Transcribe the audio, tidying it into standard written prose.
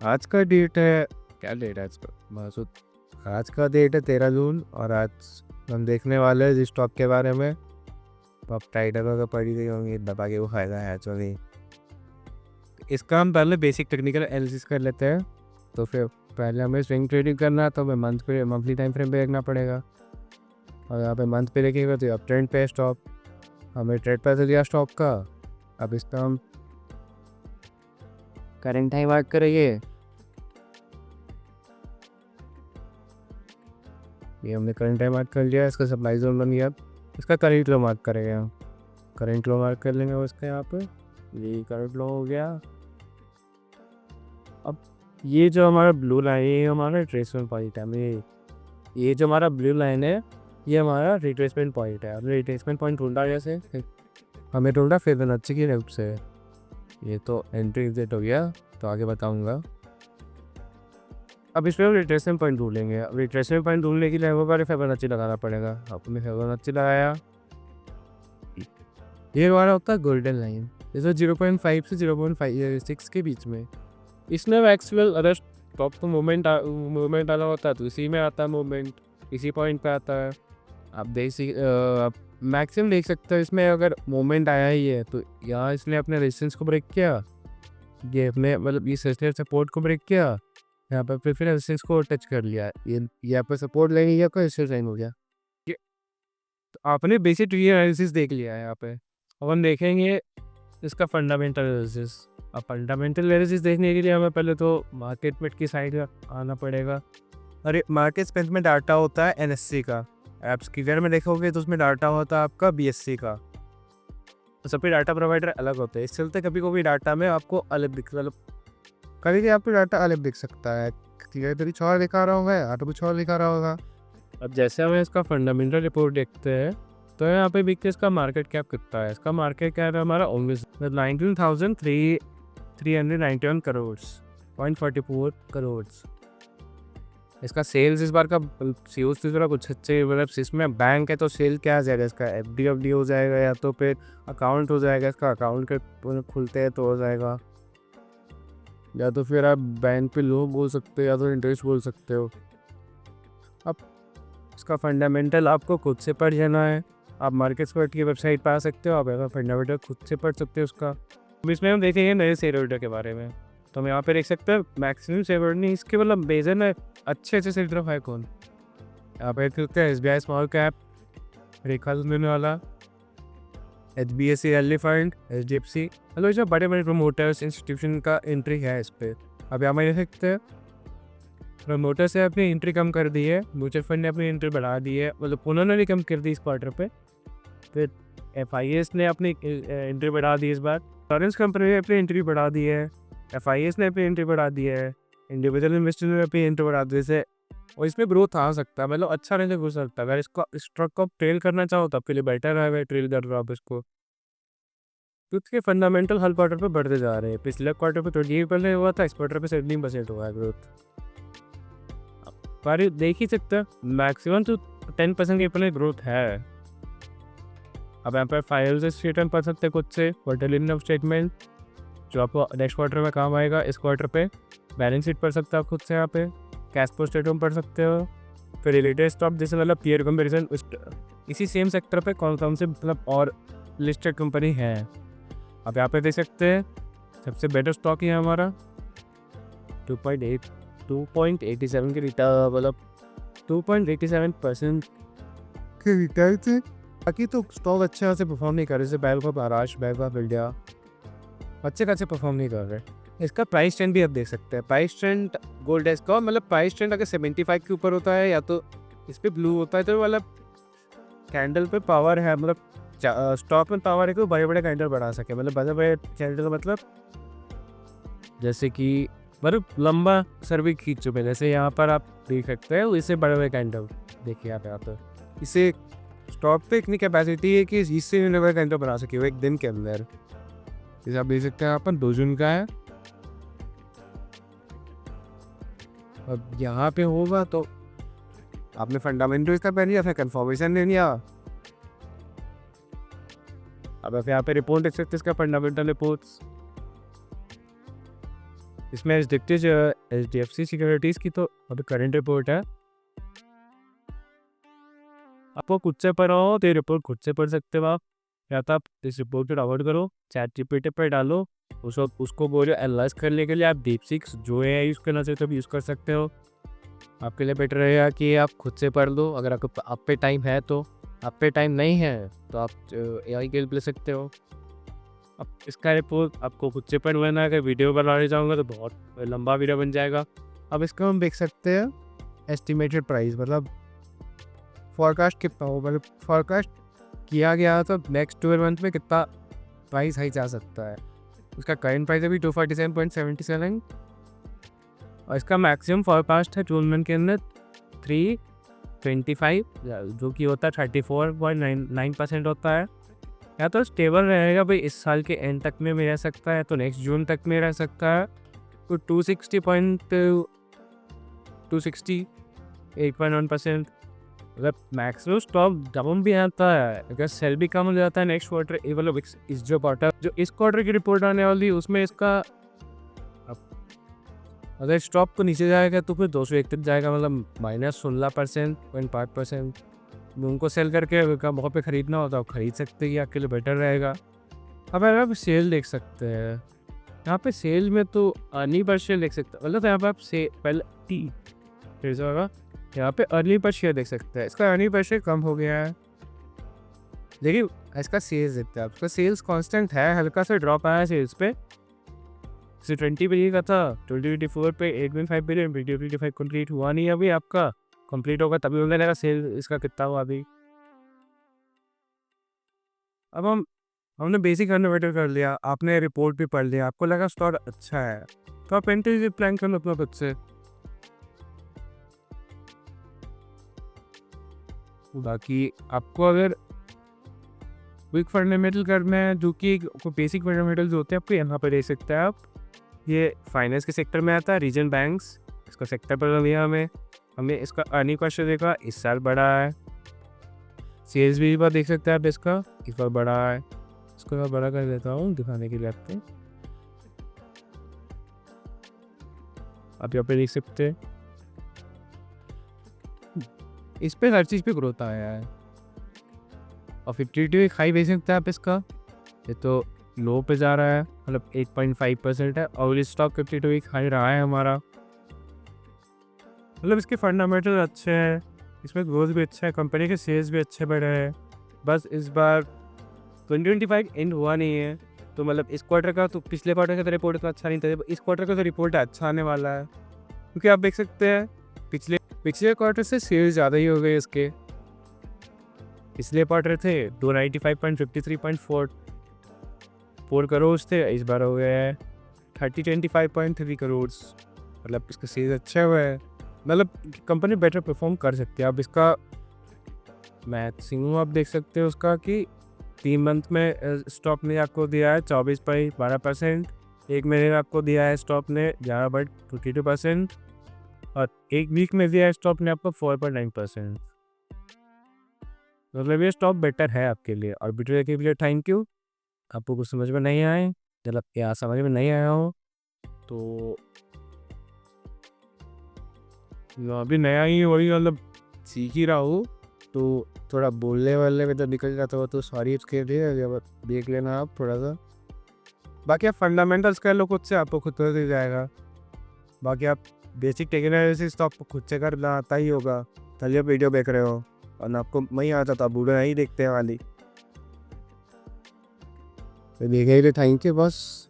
आज का डेट है, क्या डेट है आज का मासूद? आज का डेट है 13 जून और आज हम देखने वाले हैं जिस स्टॉक के बारे में। तो आप टाइटल अगर पढ़ी गई होंगी दबा के वो फायदा है एक्चुअली। इसका हम पहले बेसिक टेक्निकल एनालिसिस कर लेते हैं। तो फिर पहले हमें स्विंग ट्रेडिंग करना है तो हमें मंथली टाइम फ्रेम पे देखना पड़ेगा। और यहाँ पे मंथ पे देखेंगे तो अब ट्रेंड पे स्टॉक हमें ट्रेड पैसे दिया स्टॉक का। अब इसका हम करेंट टाइम मार्क करेंगे। ये हमने करंट टाइम मार्क कर लिया, इसका सप्लाई जोन बन गया। इसका करंट लो मार्क करेंगे हम। करंट लो मार्क कर लेंगे वो इसका यहाँ पे। ये करंट लो हो गया। अब ये जो हमारा ब्लू लाइन है ये हमारा रिट्रेसमेंट पॉइंट है। ये जो हमारा ब्लू लाइन है ये हमारा रिट्रेसमेंट पॉइंट है। हमने रिट्रेसमेंट पॉइंट ढूंढा जैसे हमें ढूंढा फिबोनाची की हेल्प से। ये तो एंट्री एग्जिट हो गया, तो आगे बताऊँगा। अब इसमें हम रिट्रेसमेंट पॉइंट ढूंढेंगे। अब रिट्रेसमेंट पॉइंट ढूंढने के लिए हमें पहले फिबोनाची लगाना पड़ेगा। आपने फिबोनाची लगाया, ये हमारा होता है गोल्डन लाइन, जैसे 0.5 से 0.56 के बीच में। इसमें एक्चुअल अगर टॉप तो मूवमेंट आना होता है तो इसी में आता है मूवमेंट, इसी पॉइंट पे आता है। आप आप मैक्सिमम देख सकते हो इसमें अगर मूवमेंट आया ही है तो यहाँ इसने अपने रेजिस्टेंस को ब्रेक किया, ये अपने मतलब इस सपोर्ट को ब्रेक किया, यहाँ पर फिर रेजिस्टेंस को टच कर लिया। ये यहाँ पर सपोर्ट लाइन या कोई रेजिस्टेंस लाइन हो गया। ये तो आपने बेसिक ट्री एनालिसिस देख लिया है यहाँ पे। अब हम देखेंगे इसका फंडामेंटल एनालिसिस। अब फंडामेंटल एनालिसिस देखने के लिए हमें पहले तो मार्केट मेट की साइड आना पड़ेगा। अरे मार्केट स्पेंस में डाटा होता है एनएससी का। एप्स की में देखोगे तो उसमें डाटा होता है आपका बीएससी का। तो सभी डाटा प्रोवाइडर अलग होते हैं, इस चलते कभी कभी डाटा में आपको अलग दिख मतलब कभी कभी आपको डाटा अलग दिख सकता है। कुछ और दिखा रहा होगा या तो कुछ और दिखा रहा होगा। अब जैसे हमें इसका फंडामेंटल रिपोर्ट देखते हैं तो यहाँ पे भी इसका मार्केट कैप कितना है। इसका मार्केट कैप है हमारा 19,391 करोड़ 0.44 करोड़। इसका सेल्स इस बार का सेल्स तो थोड़ा कुछ अच्छे मतलब इसमें बैंक है तो सेल क्या आ जाएगा इसका, एफडी हो जाएगा या तो फिर अकाउंट हो जाएगा। इसका अकाउंट के खुलते हैं तो हो जाएगा, या तो फिर आप बैंक पे लोन बोल सकते हो या तो इंटरेस्ट बोल सकते हो। अब इसका फंडामेंटल आपको खुद से पढ़ जाना है। आप मार्केट स्क्वाड की वेबसाइट पर आ सकते हो, आप ऐसा फंडामेंटल खुद से पढ़ सकते हो उसका। अब इसमें हम देखेंगे नए शेयर होल्डर के बारे में। तो हम यहाँ पे देख सकते हैं मैक्सिमम शेयर होल्डर नहीं, इसके मतलब बेजर में अच्छे शेयर होल्डर है कौन। यहाँ पे देख सकते हैं SBI स्मॉल कैप, रेखा देने वाला, HBSC एल फंड, HDFC, मतलब इसमें बड़े बड़े प्रमोटर्स इंस्टीट्यूशन का एंट्री है इस पर। अब यहाँ पे देख सकते हैं प्रमोटर से अपनी एंट्री कम कर दी है, म्यूचुअल फंड ने अपनी एंट्री बढ़ा दी है, मतलब उन्होंने भी कम कर दी इस क्वार्टर पे। फिर FIS ने अपनी एंट्री बढ़ा दी इस बार, इंश्योरेंस कंपनी ने अपनी एंट्री बढ़ा दी है, FIS ने अपनी एंट्री बढ़ा दी है, इंडिविजुअल इन्वेस्टर ने अपनी एंट्री बढ़ा दी है। और इसमें ग्रोथ आ सकता है, मतलब अच्छा रेंज हो सकता है। अगर इसको स्टॉक को ट्रेल करना चाहो तो आपके लिए बेटर है, ट्रेल कर रहा हो आप इसको, क्योंकि फंडामेंटल हर क्वार्टर पे बढ़ते जा रहे हैं। पिछले क्वार्टर पे 28% हुआ था, इस क्वार्टर पे 17% हुआ है ग्रोथ। पर देख ही सकते हैं मैक्सिमम तो 10% के ऊपर ग्रोथ है। अब यहाँ पर फाइनल स्टेटमेंट पढ़ सकते हैं खुद से, क्वार्टरली इनकम स्टेटमेंट जो आपको नेक्स्ट क्वार्टर में काम आएगा। इस क्वार्टर पे बैलेंस शीट पढ़ सकते हो आप खुद से, यहाँ पे कैश फ्लो स्टेटमेंट पढ़ सकते हो। फिर रिलेटेड स्टॉक जैसे मतलब पीयर कंपेरिजन इसी सेम सेक्टर पे कौन कौन से मतलब और लिस्टेड कंपनी है। अब यहाँ पे देख सकते हैं सबसे बेटर स्टॉक है हमारा 2.87 के रिटर्न, मतलब 2.87% के रिटर्न थे। बाकी तो स्टॉक अच्छे खासे परफॉर्म नहीं कर रहे, जैसे bank of Maharashtra, bank of India अच्छे खासे परफॉर्म नहीं कर रहे। इसका प्राइस ट्रेंड भी आप देख सकते हैं। प्राइस ट्रेंड गोल्ड डेस्क का मतलब प्राइस ट्रेंड अगर 75 के ऊपर होता है या तो इस पर ब्लू होता है तो मतलब कैंडल पे पावर है, मतलब स्टॉक में पावर है कि बड़े बड़े कैंडल बढ़ा सके, मतलब बड़े बड़े कैंडल मतलब जैसे कि मतलब लंबा सर्वे खींच चुके, जैसे यहाँ पर आप देख सकते हैं इससे बड़े बड़े कैंडल देखिए यहाँ पे आते हैं। इसे स्टॉक पे इतनी कैपेसिटी है कि इससे बड़े कैंडल बना सके वो एक दिन के अंदर। जैसे आप देख सकते हैं यहाँ पर 2 जून का है। अब यहाँ पे होगा तो आपने फंडामेंटल इसका पहन लिया, फिर कंफर्मेशन ले लिया। अब आप यहाँ पे रिपोर्ट देख सकते हैं इसका फंडामेंटल रिपोर्ट्स। इसमें देखते H D F C securities की तो अभी करंट रिपोर्ट है। आपको खुद से पढ़ो तो ये रिपोर्ट खुद से पढ़ सकते हो आप, या तो आप इस रिपोर्ट को डाउनलोड करो, चैट जीपीटी पर डालो, उसको बोलो एनालाइज करने के लिए। आप डीपसीक जो है यूज़ करना चाहते हो यूज़ कर सकते हो। आपके लिए बेटर रहेगा कि आप खुद से पढ़ लो, अगर आपको आप पे टाइम है तो। आप पे टाइम नहीं है तो आप AI की हेल्प ले सकते हो। अब इसका रिपोर्ट आपको खुद से पढ़ना है, अगर वीडियो बनाने जाऊँगा तो बहुत लंबा वीडियो बन जाएगा। अब इसका हम देख सकते हैं एस्टिमेटेड प्राइस, मतलब फॉरकास्ट कितना हो, मतलब फॉरकास्ट किया गया तो नेक्स्ट 12 मंथ में कितना प्राइस हाई जा सकता है। उसका करंट प्राइस अभी 247.77 और इसका मैक्सिमम फॉरकास्ट है 12 मंथ के अंदर 325, जो कि होता है 34.99% होता है। या तो स्टेबल रहेगा भाई, इस साल के एंड तक में रह सकता है, तो नेक्स्ट जून तक में रह सकता है। तो 260 8.1%, मतलब मैक्सिमम स्टॉक डाउन भी आता है, अगर सेल भी कम हो जाता है नेक्स्ट क्वार्टर, मतलब इस जो क्वार्टर की रिपोर्ट आने वाली उसमें इसका अगर स्टॉक तो नीचे जाएगा तो फिर 201 तक जाएगा, मतलब -16.5%। उनको सेल करके वहाँ पे ख़रीदना होता है खरीद सकते हैं, आपके लिए बेटर रहेगा। अब आप सेल देख सकते हैं, यहाँ पे सेल में तो अर्निंग पर शेयर देख सकते हैं, मतलब यहाँ पे आप पहले फिर होगा, यहाँ पे अर्निंग पर शेयर देख सकते हैं। इसका अर्निंग पर शेयर कम हो गया है, लेकिन इसका सेल्स देखते हैं, आपका सेल्स कांस्टेंट है, हल्का सा ड्रॉप आया है सेल्स पे। 20 बिलियन का था 2024 पे 8.5 बिलियन, 2025 कंप्लीट हुआ नहीं अभी, आपका कंप्लीट होगा तभी बोलने लगा सेल इसका कितना हुआ अभी। अब हमने बेसिक फंडामेंटल कर लिया, आपने रिपोर्ट भी पढ़ लिया, आपको लगा स्टॉक अच्छा है, तो आप एंट्री प्लान कर लो अपना खुद से। बाकी आपको अगर क्विक फंडामेंटल करना है, जो कि बेसिक फंडामेंटल्स होते हैं, आपको यहाँ पर दे सकते हैं आप। ये फाइनेंस के सेक्टर में आता है, रीजन बैंक्स, इसका सेक्टर पर लिया हमें इसका अर्निंग पर शेयर देखा, इस साल बढ़ा है। सेल्स भी बार देख सकते हैं आप, इसका इस बार बढ़ा है। इसको मैं बड़ा कर देता हूँ दिखाने के लिए आपको, आप यहाँ पे देख सकते हैं इस पे हर चीज़ पे ग्रोथ आया है। और 52 एक हाई देख सकते हैं आप इसका, ये तो लो पे जा रहा है, मतलब 8.5% है, और इस स्टॉक 52 एक हाई रहा है हमारा, मतलब इसके फंडामेंटल अच्छे हैं, इसमें ग्रोथ भी अच्छा है, कंपनी के सेल्स भी अच्छे बढ़े हैं। बस इस बार 2025 एंड हुआ नहीं है, तो मतलब इस क्वार्टर का तो पिछले क्वार्टर का तो रिपोर्ट तो अच्छा नहीं था, इस क्वार्टर का तो रिपोर्ट अच्छा आने वाला है, क्योंकि आप देख सकते हैं पिछले क्वार्टर से सेल्स ज़्यादा ही हो गए इसके। पिछले क्वार्टर थे 295.53.4 करोड़ थे, इस बार हो गया है 3025.3 करोड़, मतलब इसका सेल्स अच्छा हुआ है, मतलब कंपनी बेटर परफॉर्म कर सकती है। आप इसका मैक्सिमम आप देख सकते हो उसका कि 3 मंथ में स्टॉक ने आपको दिया है 24.12%, 1 महीने में आपको दिया है स्टॉक ने 11.22%, और 1 वीक में दिया है स्टॉक ने आपको 4.9%। मतलब ये स्टॉक बेटर है आपके लिए। और वीडियो के लिए थैंक यू। आपको कुछ समझ में नहीं आए, मतलब क्या समझ में नहीं आया हो तो अभी नया ही वही, मतलब सीख ही रहा हूँ, तो थोड़ा बोलने वाले में तो निकल जाता हो तो सॉरी इसके लिए, देख लेना आप थोड़ा सा। बाकी आप फंडामेंटल्स कर लो खुद से, आपको खुद पता चल जाएगा। बाकी आप बेसिक टेक्नोलॉजीज तो आपको खुद से करना आता ही होगा, तभी आप वीडियो देख रहे हो, और आपको नहीं आता तो आप वीडियो नहीं देखते वाली। तो देखे थैंक यू बस।